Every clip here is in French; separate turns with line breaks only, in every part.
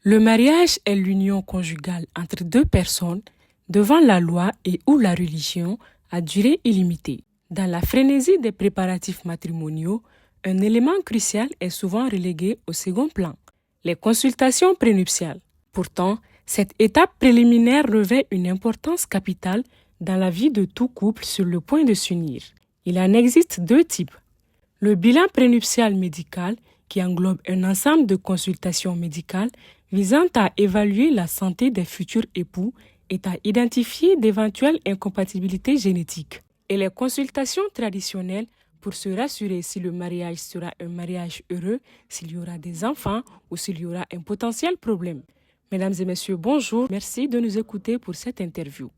Le mariage est l'union conjugale entre deux personnes devant la loi et ou la religion à durée illimitée. Dans la frénésie des préparatifs matrimoniaux, un élément crucial est souvent relégué au second plan, les consultations prénuptiales. Pourtant, cette étape préliminaire revêt une importance capitale dans la vie de tout couple sur le point de s'unir. Il en existe deux types. Le bilan prénuptial médical, qui englobe un ensemble de consultations médicales visant à évaluer la santé des futurs époux et à identifier d'éventuelles incompatibilités génétiques. Et les consultations traditionnelles pour se rassurer si le mariage sera un mariage heureux, s'il y aura des enfants ou s'il y aura un potentiel problème. Mesdames et messieurs, bonjour. Merci de nous écouter pour cette interview.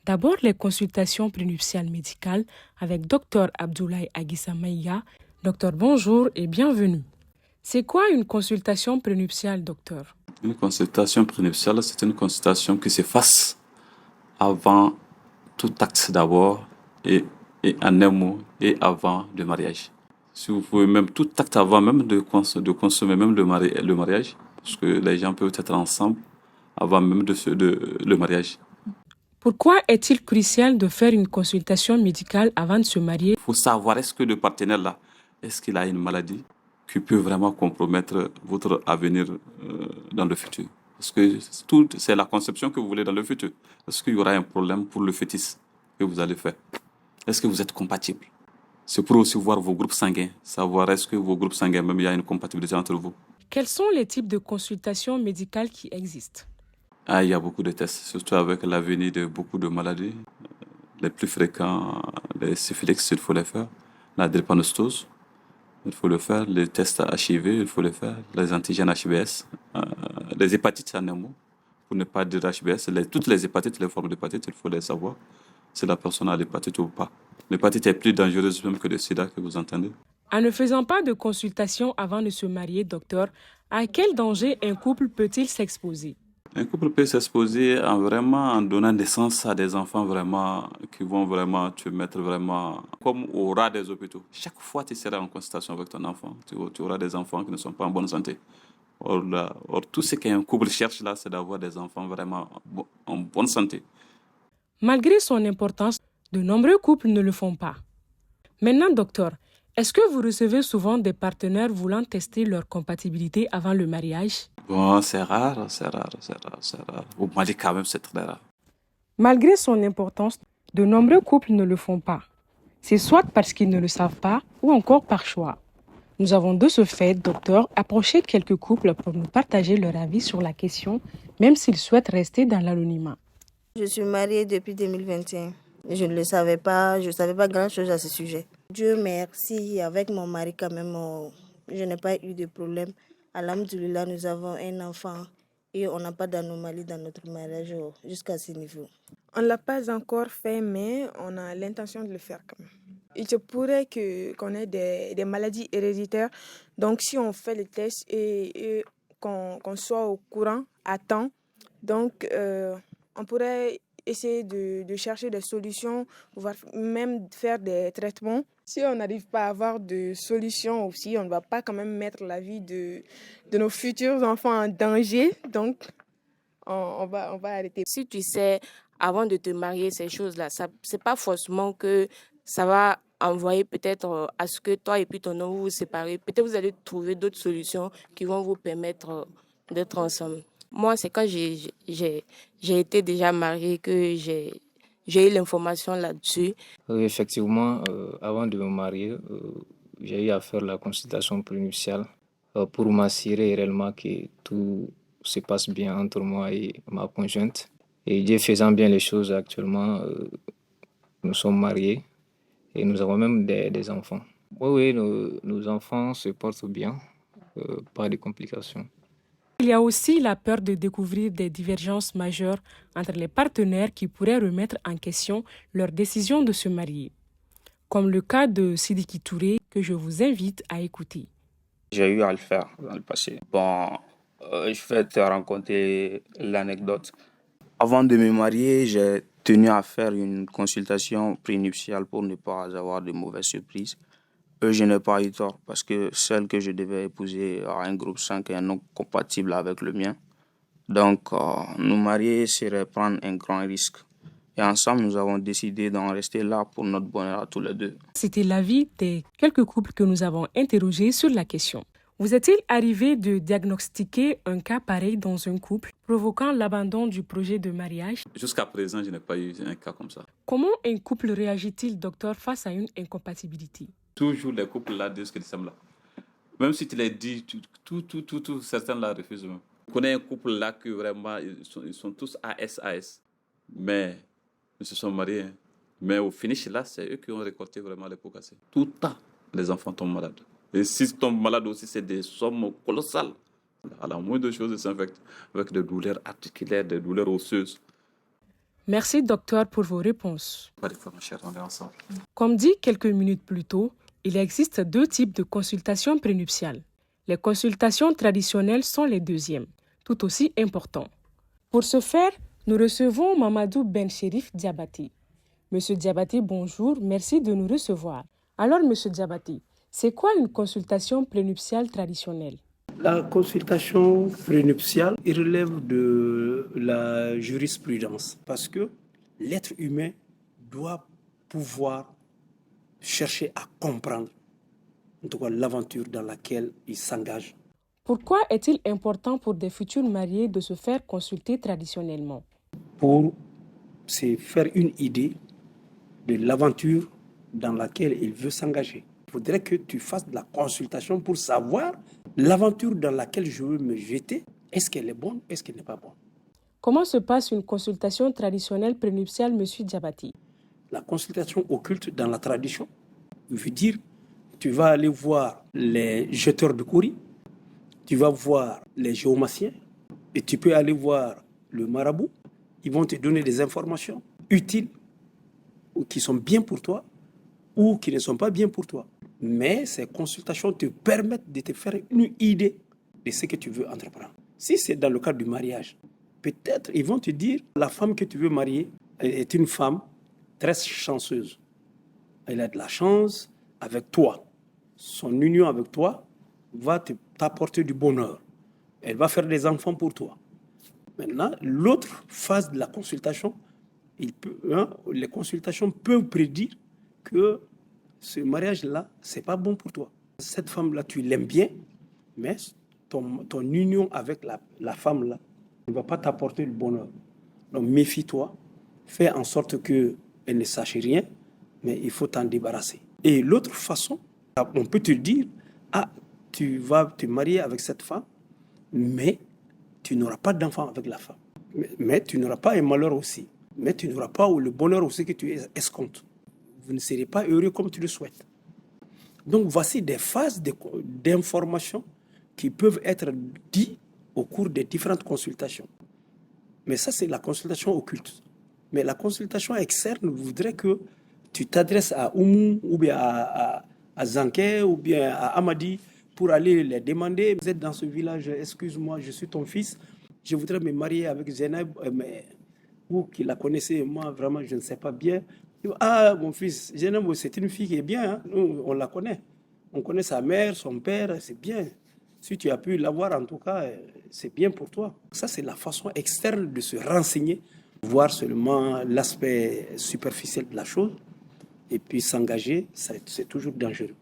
D'abord, les consultations prénuptiales médicales avec Dr Abdoulaye Aguissa Maïga. Docteur, bonjour et bienvenue. C'est quoi une consultation prénuptiale, docteur?
Une consultation prénuptiale, c'est une consultation qui se fasse avant tout acte d'abord et en un mot et avant le mariage. Si vous pouvez même tout acte avant même de consommer même le mariage, parce que les gens peuvent être ensemble avant même le mariage.
Pourquoi est-il crucial de faire une consultation médicale avant de se marier?
Il faut savoir est-ce que le partenaire là, est-ce qu'il a une maladie qui peut vraiment compromettre votre avenir dans le futur. Parce que tout, c'est la conception que vous voulez dans le futur. Est-ce qu'il y aura un problème pour le fœtus que vous allez faire? Est-ce que vous êtes compatibles? C'est pour aussi voir vos groupes sanguins, savoir est-ce que vos groupes sanguins, même il y a une compatibilité entre vous.
Quels sont les types de consultations médicales qui existent?
Il y a beaucoup de tests, surtout avec la venue de beaucoup de maladies. Les plus fréquents, les syphilis, il faut les faire. La drépanocytose, il faut le faire. Les tests HIV, il faut le faire. Les antigènes HBS, les hépatites en un mot, pour ne pas dire HBS. Toutes les hépatites, les formes d'hépatite, il faut les savoir si la personne a l'hépatite ou pas. L'hépatite est plus dangereuse même que le sida que vous entendez.
En ne faisant pas de consultation avant de se marier, docteur, à quel danger un couple peut-il s'exposer?
Un couple peut s'exposer en donnant naissance à des enfants vraiment qui vont vraiment te mettre vraiment comme au ras des hôpitaux. Chaque fois que tu seras en consultation avec ton enfant, tu auras des enfants qui ne sont pas en bonne santé. Or, tout ce qu'un couple cherche là, c'est d'avoir des enfants vraiment en bonne santé.
Malgré son importance, de nombreux couples ne le font pas. Maintenant, docteur, est-ce que vous recevez souvent des partenaires voulant tester leur compatibilité avant le mariage?
Bon, c'est rare. Au Mali, quand même, c'est très rare.
Malgré son importance, de nombreux couples ne le font pas. C'est soit parce qu'ils ne le savent pas ou encore par choix. Nous avons de ce fait, docteur, approché quelques couples pour nous partager leur avis sur la question, même s'ils souhaitent rester dans l'anonymat.
Je suis mariée depuis 2021. Je ne le savais pas, je ne savais pas grand-chose à ce sujet. Dieu merci, avec mon mari quand même, je n'ai pas eu de problème. Alhamdoulilah, nous avons un enfant et on n'a pas d'anomalie dans notre mariage jusqu'à ce niveau.
On ne l'a pas encore fait, mais on a l'intention de le faire quand même. Il se pourrait qu'on ait des maladies héréditaires. Donc, si on fait le test et qu'on soit au courant à temps, donc on pourrait essayer de chercher des solutions, pouvoir même faire des traitements. Si on n'arrive pas à avoir de solution aussi, on ne va pas quand même mettre la vie de nos futurs enfants en danger. Donc, on va arrêter.
Si tu sais, avant de te marier, ces choses-là, c'est pas forcément que ça va envoyer peut-être à ce que toi et puis ton homme vous séparez. Peut-être vous allez trouver d'autres solutions qui vont vous permettre d'être ensemble. Moi, c'est quand j'ai été déjà mariée que j'ai eu l'information là-dessus.
Oui, effectivement, avant de me marier, j'ai eu à faire la consultation prénuptiale pour m'assurer réellement que tout se passe bien entre moi et ma conjointe. Et Dieu faisant bien les choses actuellement, nous sommes mariés et nous avons même des enfants. Oui, nos enfants se portent bien, pas de complications.
Il y a aussi la peur de découvrir des divergences majeures entre les partenaires qui pourraient remettre en question leur décision de se marier, comme le cas de Sidiki Touré que je vous invite à écouter.
J'ai eu à le faire dans le passé. Bon, je vais te raconter l'anecdote. Avant de me marier, j'ai tenu à faire une consultation prénuptiale pour ne pas avoir de mauvaises surprises. Je n'ai pas eu tort parce que celle que je devais épouser a un groupe sanguin non compatible avec le mien. Donc, nous marier serait prendre un grand risque. Et ensemble, nous avons décidé d'en rester là pour notre bonheur à tous les deux.
C'était l'avis des quelques couples que nous avons interrogés sur la question. Vous est-il arrivé de diagnostiquer un cas pareil dans un couple, provoquant l'abandon du projet de mariage?
Jusqu'à présent, je n'ai pas eu un cas comme ça.
Comment un couple réagit-il, docteur, face à une incompatibilité?
Toujours les couples là disent qu'ils s'aiment là. Même si tu les dis, certains là refusent même. Je connais un couple là que vraiment, ils sont tous AS. Mais ils se sont mariés. Mais au finish là, c'est eux qui ont récolté vraiment les pots cassés. Tout le temps, les enfants tombent malades. Et s'ils tombent malades aussi, c'est des sommes colossales. À la moindre chose, ils s'infectent avec des douleurs articulaires, des douleurs osseuses.
Merci, docteur, pour vos réponses.
Pas de fois, mon cher, on est ensemble.
Comme dit quelques minutes plus tôt, il existe deux types de consultations prénuptiales. Les consultations traditionnelles sont les deuxièmes, tout aussi importants. Pour ce faire, nous recevons Mamadou Ben Cherif Diabaté. Monsieur Diabaté, bonjour, merci de nous recevoir. Alors, monsieur Diabaté, c'est quoi une consultation prénuptiale traditionnelle?
La consultation prénuptiale relève de la jurisprudence parce que l'être humain doit pouvoir chercher à comprendre, en tout cas l'aventure dans laquelle il s'engage.
Pourquoi est-il important pour des futurs mariés de se faire consulter traditionnellement?
Pour se faire une idée de l'aventure dans laquelle il veut s'engager. Il faudrait que tu fasses de la consultation pour savoir l'aventure dans laquelle je veux me jeter. Est-ce qu'elle est bonne? Est-ce qu'elle n'est pas bonne?
Comment se passe une consultation traditionnelle prénuptiale, monsieur Diabaté?
La consultation occulte dans la tradition veut dire tu vas aller voir les jeteurs de courrier, tu vas voir les géomanciens et tu peux aller voir le marabout. Ils vont te donner des informations utiles ou qui sont bien pour toi ou qui ne sont pas bien pour toi. Mais ces consultations te permettent de te faire une idée de ce que tu veux entreprendre. Si c'est dans le cadre du mariage, peut-être ils vont te dire la femme que tu veux marier est une femme très chanceuse. Elle a de la chance avec toi. Son union avec toi va t'apporter du bonheur. Elle va faire des enfants pour toi. Maintenant, l'autre phase de la consultation, les consultations peuvent prédire que ce mariage-là, ce n'est pas bon pour toi. Cette femme-là, tu l'aimes bien, mais ton union avec la femme-là ne va pas t'apporter le bonheur. Donc méfie-toi, fais en sorte qu'elle ne sache rien, mais il faut t'en débarrasser. Et l'autre façon, on peut te dire, tu vas te marier avec cette femme, mais tu n'auras pas d'enfant avec la femme. Mais tu n'auras pas un malheur aussi. Mais tu n'auras pas le bonheur aussi que tu escomptes. Vous ne serez pas heureux comme tu le souhaites. Donc voici des phases d'information qui peuvent être dites au cours des différentes consultations. Mais ça, c'est la consultation occulte. Mais la consultation externe voudrait que tu t'adresses à Oumou ou bien à Zanké ou bien à Amadi pour aller les demander. Vous êtes dans ce village, excuse-moi, je suis ton fils, je voudrais me marier avec Zainab, mais vous qui la connaissez, moi vraiment je ne sais pas bien. Ah, mon fils, Zainab, c'est une fille qui est bien, hein? Nous, on la connaît. On connaît sa mère, son père, c'est bien. Si tu as pu l'avoir, en tout cas, c'est bien pour toi. Ça, c'est la façon externe de se renseigner, voir seulement l'aspect superficiel de la chose, et puis s'engager, c'est toujours dangereux.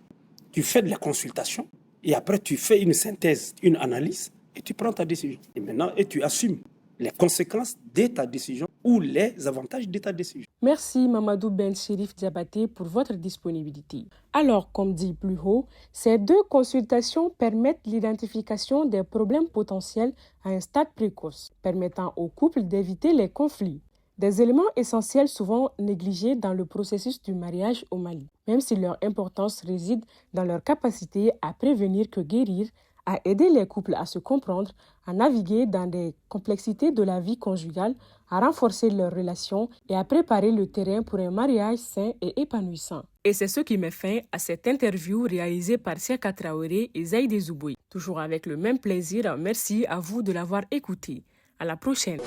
Tu fais de la consultation, et après tu fais une synthèse, une analyse, et tu prends ta décision. Et maintenant, tu assumes les conséquences de ta décision ou les avantages de ta décision.
Merci Mamadou Ben Cherif Diabaté pour votre disponibilité. Alors, comme dit plus haut, ces deux consultations permettent l'identification des problèmes potentiels à un stade précoce, permettant au couple d'éviter les conflits. Des éléments essentiels souvent négligés dans le processus du mariage au Mali, même si leur importance réside dans leur capacité à prévenir que guérir, à aider les couples à se comprendre, à naviguer dans des complexités de la vie conjugale, à renforcer leurs relations et à préparer le terrain pour un mariage sain et épanouissant. Et c'est ce qui met fin à cette interview réalisée par Siaka Traoré et Zaïdé Zouboui. Toujours avec le même plaisir, merci à vous de l'avoir écouté. À la prochaine.